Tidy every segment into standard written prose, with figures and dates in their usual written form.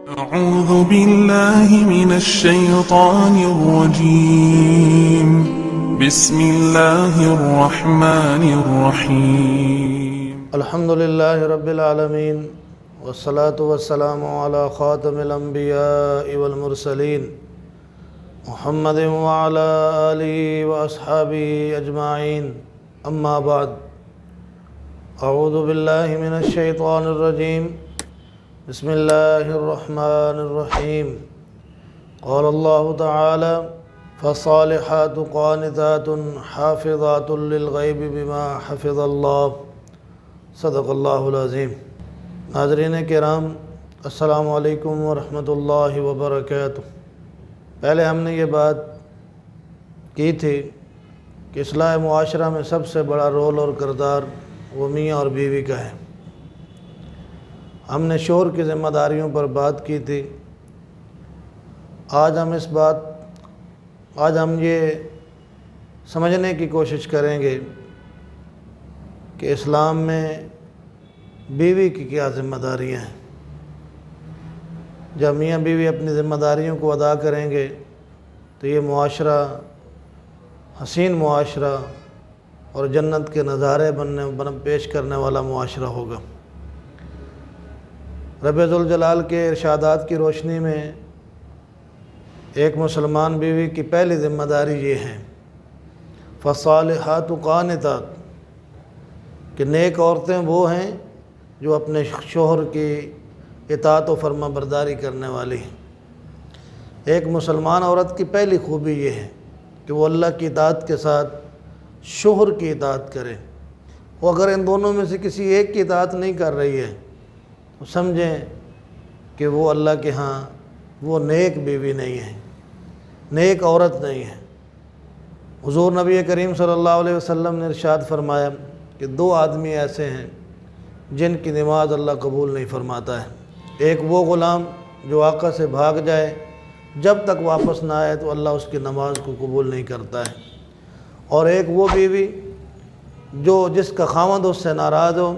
أعوذ بالله من الشيطان الرجيم. بسم الله الرحمن الرحيم. الحمد لله رب العالمين والصلاة والسلام على خاتم الأنبياء والمرسلين محمد وعلى آله وأصحابه أجمعين. أما بعد، أعوذ بالله من الشيطان الرجيم. بسم الله الرحمن الرحيم. قال الله تعالى: فالصالحات قانتات حافظات للغیب بما حفظ اللہ. صدق اللہ العظیم. ناظرین کرام، السلام علیکم ورحمۃ اللہ وبرکاتہ. پہلے ہم نے یہ بات کی تھی کہ اصلاح معاشرہ میں سب سے بڑا رول اور کردار وہ میاں اور بیوی کا ہے. ہم نے شوہر کی ذمہ داریوں پر بات کی تھی. آج ہم یہ سمجھنے کی کوشش کریں گے کہ اسلام میں بیوی کی کیا ذمہ داریاں ہیں. جب میاں بیوی اپنی ذمہ داریوں کو ادا کریں گے تو یہ معاشرہ حسین معاشرہ اور جنت کے نظارے پیش کرنے والا معاشرہ ہوگا. رب ذوالجلال کے ارشادات کی روشنی میں ایک مسلمان بیوی کی پہلی ذمہ داری یہ ہے: فالصالحات قانتات، کہ نیک عورتیں وہ ہیں جو اپنے شوہر کی اطاعت و فرما برداری کرنے والی ہیں. ایک مسلمان عورت کی پہلی خوبی یہ ہے کہ وہ اللہ کی اطاعت کے ساتھ شوہر کی اطاعت کرے. وہ اگر ان دونوں میں سے کسی ایک کی اطاعت نہیں کر رہی ہے تو سمجھیں کہ وہ اللہ کے ہاں وہ نیک بیوی نہیں ہے، نیک عورت نہیں ہے. حضور نبی کریم صلی اللہ علیہ وسلم نے ارشاد فرمایا کہ دو آدمی ایسے ہیں جن کی نماز اللہ قبول نہیں فرماتا ہے. ایک وہ غلام جو آقا سے بھاگ جائے، جب تک واپس نہ آئے تو اللہ اس کی نماز کو قبول نہیں کرتا ہے. اور ایک وہ بیوی جس کا خاوند اس سے ناراض ہو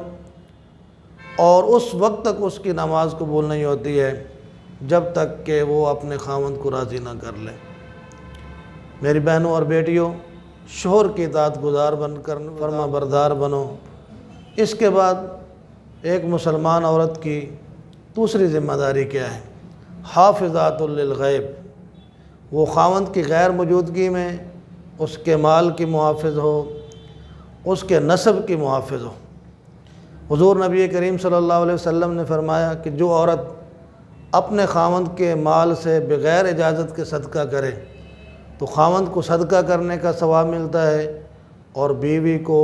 اور اس وقت تک اس کی نماز قبول نہیں ہوتی ہے جب تک کہ وہ اپنے خاوند کو راضی نہ کر لے. میری بہنوں اور بیٹیوں، شوہر کی اطاعت گزار بن کر فرما بردار بنو. اس کے بعد ایک مسلمان عورت کی دوسری ذمہ داری کیا ہے؟ حافظات للغیب. وہ خاوند کی غیر موجودگی میں اس کے مال کی محافظ ہو، اس کے نسب کی محافظ ہو. حضور نبی کریم صلی اللہ علیہ وسلم نے فرمایا کہ جو عورت اپنے خاوند کے مال سے بغیر اجازت کے صدقہ کرے تو خاوند کو صدقہ کرنے کا ثواب ملتا ہے اور بیوی کو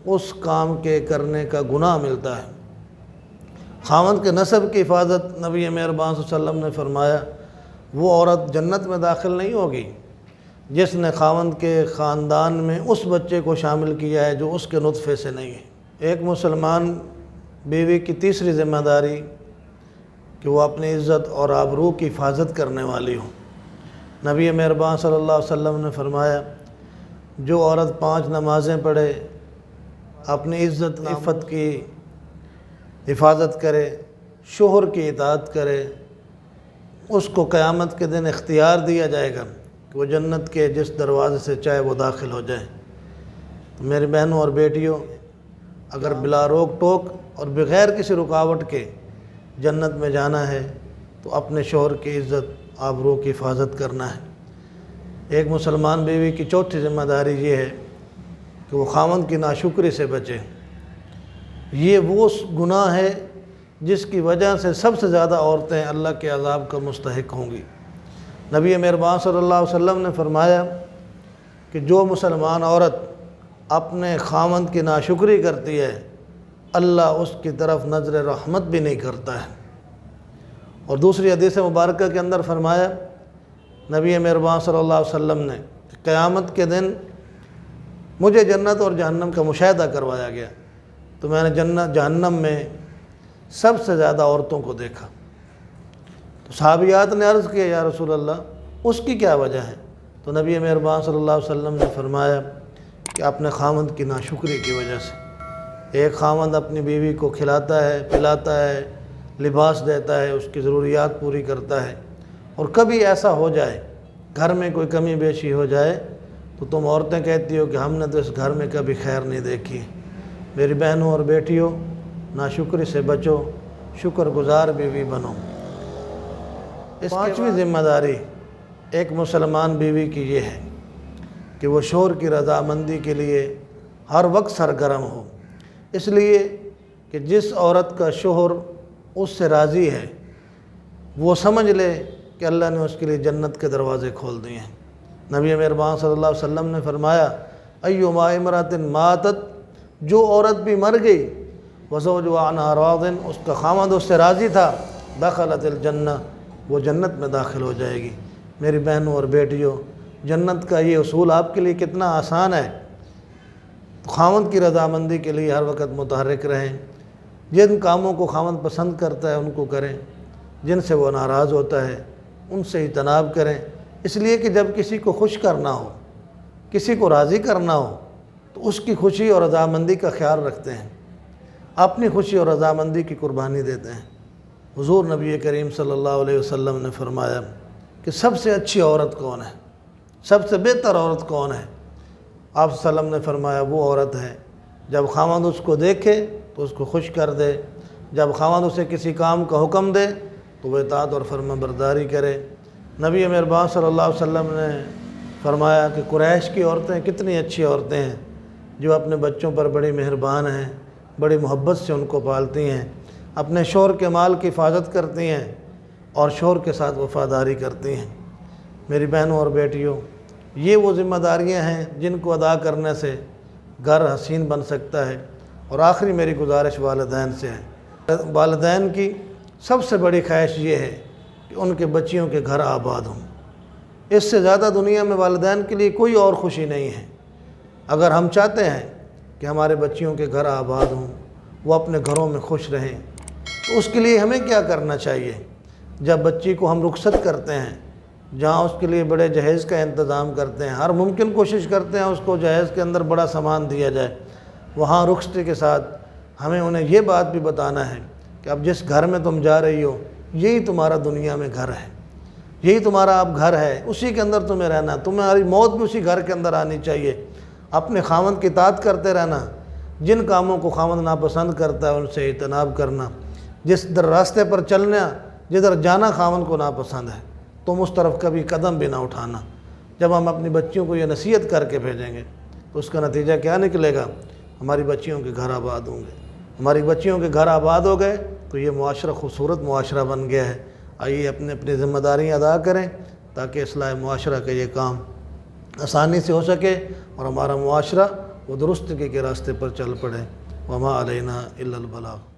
اس کام کے کرنے کا گناہ ملتا ہے. خاوند کے نسب کی حفاظت، نبی مہربان صلی اللہ علیہ وسلم نے فرمایا وہ عورت جنت میں داخل نہیں ہوگی جس نے خاوند کے خاندان میں اس بچے کو شامل کیا ہے جو اس کے نطفے سے نہیں ہے. ایک مسلمان بیوی کی تیسری ذمہ داری کہ وہ اپنی عزت اور آبرو کی حفاظت کرنے والی ہو. نبی مہربان صلی اللہ علیہ وسلم نے فرمایا جو عورت 5 نمازیں پڑھے، اپنی عزت عفت کی حفاظت کرے، شوہر کی اطاعت کرے، اس کو قیامت کے دن اختیار دیا جائے گا کہ وہ جنت کے جس دروازے سے چاہے وہ داخل ہو جائے. تو میری بہنوں اور بیٹیوں، اگر بلا روک ٹوک اور بغیر کسی رکاوٹ کے جنت میں جانا ہے تو اپنے شوہر کی عزت آبرو کی حفاظت کرنا ہے. ایک مسلمان بیوی کی چوتھی ذمہ داری یہ ہے کہ وہ خاوند کی ناشکری سے بچے. یہ وہ گناہ ہے جس کی وجہ سے سب سے زیادہ عورتیں اللہ کے عذاب کا مستحق ہوں گی. نبی مہربان صلی اللہ علیہ وسلم نے فرمایا کہ جو مسلمان عورت اپنے خاوند کی ناشکری کرتی ہے اللہ اس کی طرف نظر رحمت بھی نہیں کرتا ہے. اور دوسری حدیث مبارکہ کے اندر فرمایا نبی مہربان صلی اللہ علیہ وسلم نے کہ قیامت کے دن مجھے جنت اور جہنم کا مشاہدہ کروایا گیا تو میں نے جہنم میں سب سے زیادہ عورتوں کو دیکھا. تو صحابیات نے عرض کیا یا رسول اللہ اس کی کیا وجہ ہے؟ تو نبی مہربان صلی اللہ علیہ وسلم نے فرمایا کہ اپنے خاوند کی ناشکری کی وجہ سے. ایک خاوند اپنی بیوی کو کھلاتا ہے، پلاتا ہے، لباس دیتا ہے، اس کی ضروریات پوری کرتا ہے، اور کبھی ایسا ہو جائے گھر میں کوئی کمی بیشی ہو جائے تو تم عورتیں کہتی ہو کہ ہم نے تو اس گھر میں کبھی خیر نہیں دیکھی۔ میری بہنوں اور بیٹیوں، ناشکری سے بچو، شکر گزار بیوی بنو۔ اس پانچویں ذمہ داری ایک مسلمان بیوی کی یہ ہے کہ وہ شوہر کی رضامندی کے لیے ہر وقت سرگرم ہو، اس لیے کہ جس عورت کا شوہر اس سے راضی ہے وہ سمجھ لے کہ اللہ نے اس کے لیے جنت کے دروازے کھول دیے ہیں۔ نبی مہربان صلی اللہ علیہ وسلم نے فرمایا، ایما امرأۃ ماتت، جو عورت بھی مر گئی وزوجها عنہا راض، اس کا خاوند اس سے راضی تھا، دخلت الجنہ، وہ جنت میں داخل ہو جائے گی۔ میری بہنوں اور بیٹیوں، جنت کا یہ اصول آپ کے لیے کتنا آسان ہے۔ خاوند کی رضامندی کے لیے ہر وقت متحرک رہیں، جن کاموں کو خاوند پسند کرتا ہے ان کو کریں، جن سے وہ ناراض ہوتا ہے ان سے اجتناب کریں، اس لیے کہ جب کسی کو خوش کرنا ہو، کسی کو راضی کرنا ہو تو اس کی خوشی اور رضامندی کا خیال رکھتے ہیں، اپنی خوشی اور رضامندی کی قربانی دیتے ہیں۔ حضور نبی کریم صلی اللہ علیہ وسلم نے فرمایا کہ سب سے اچھی عورت کون ہے، سب سے بہتر عورت کون ہے؟ آپ صلی اللہ علیہ وسلم نے فرمایا وہ عورت ہے جب خاوند اس کو دیکھے تو اس کو خوش کر دے، جب خاوند اسے کسی کام کا حکم دے تو وہ اطاعت اور فرما برداری کرے۔ نبی مہربان صلی اللہ علیہ وسلم نے فرمایا کہ قریش کی عورتیں کتنی اچھی عورتیں ہیں، جو اپنے بچوں پر بڑی مہربان ہیں، بڑی محبت سے ان کو پالتی ہیں، اپنے شوہر کے مال کی حفاظت کرتی ہیں اور شوہر کے ساتھ وفاداری کرتی ہیں۔ میری بہنوں اور بیٹیوں، یہ وہ ذمہ داریاں ہیں جن کو ادا کرنے سے گھر حسین بن سکتا ہے۔ اور آخری میری گزارش والدین سے ہے، والدین کی سب سے بڑی خواہش یہ ہے کہ ان کے بچیوں کے گھر آباد ہوں۔ اس سے زیادہ دنیا میں والدین کے لیے کوئی اور خوشی نہیں ہے۔ اگر ہم چاہتے ہیں کہ ہمارے بچیوں کے گھر آباد ہوں، وہ اپنے گھروں میں خوش رہیں، تو اس کے لیے ہمیں کیا کرنا چاہیے؟ جب بچی کو ہم رخصت کرتے ہیں، جہاں اس کے لیے بڑے جہیز کا انتظام کرتے ہیں، ہر ممکن کوشش کرتے ہیں اس کو جہیز کے اندر بڑا سامان دیا جائے، وہاں رخصتی کے ساتھ ہمیں انہیں یہ بات بھی بتانا ہے کہ اب جس گھر میں تم جا رہی ہو یہی تمہارا دنیا میں گھر ہے، یہی تمہارا اب گھر ہے، اسی کے اندر تمہیں رہنا، تمہاری موت بھی اسی گھر کے اندر آنی چاہیے۔ اپنے خاوند کی اطاعت کرتے رہنا، جن کاموں کو خاوند ناپسند کرتا ہے ان سے اجتناب کرنا، جس در راستے پر چلنا جدھر جانا خاوند کو ناپسند ہے تم اس طرف کبھی قدم بھی نہ اٹھانا۔ جب ہم اپنی بچیوں کو یہ نصیحت کر کے بھیجیں گے تو اس کا نتیجہ کیا نکلے گا؟ ہماری بچیوں کے گھر آباد ہوں گے۔ ہماری بچیوں کے گھر آباد ہو گئے تو یہ معاشرہ خوبصورت معاشرہ بن گیا ہے۔ آئیے اپنی ذمہ داریاں ادا کریں تاکہ اصلاح معاشرہ کا یہ کام آسانی سے ہو سکے اور ہمارا معاشرہ وہ درستگی کے راستے پر چل پڑے۔ وما علینا الا البلاغ۔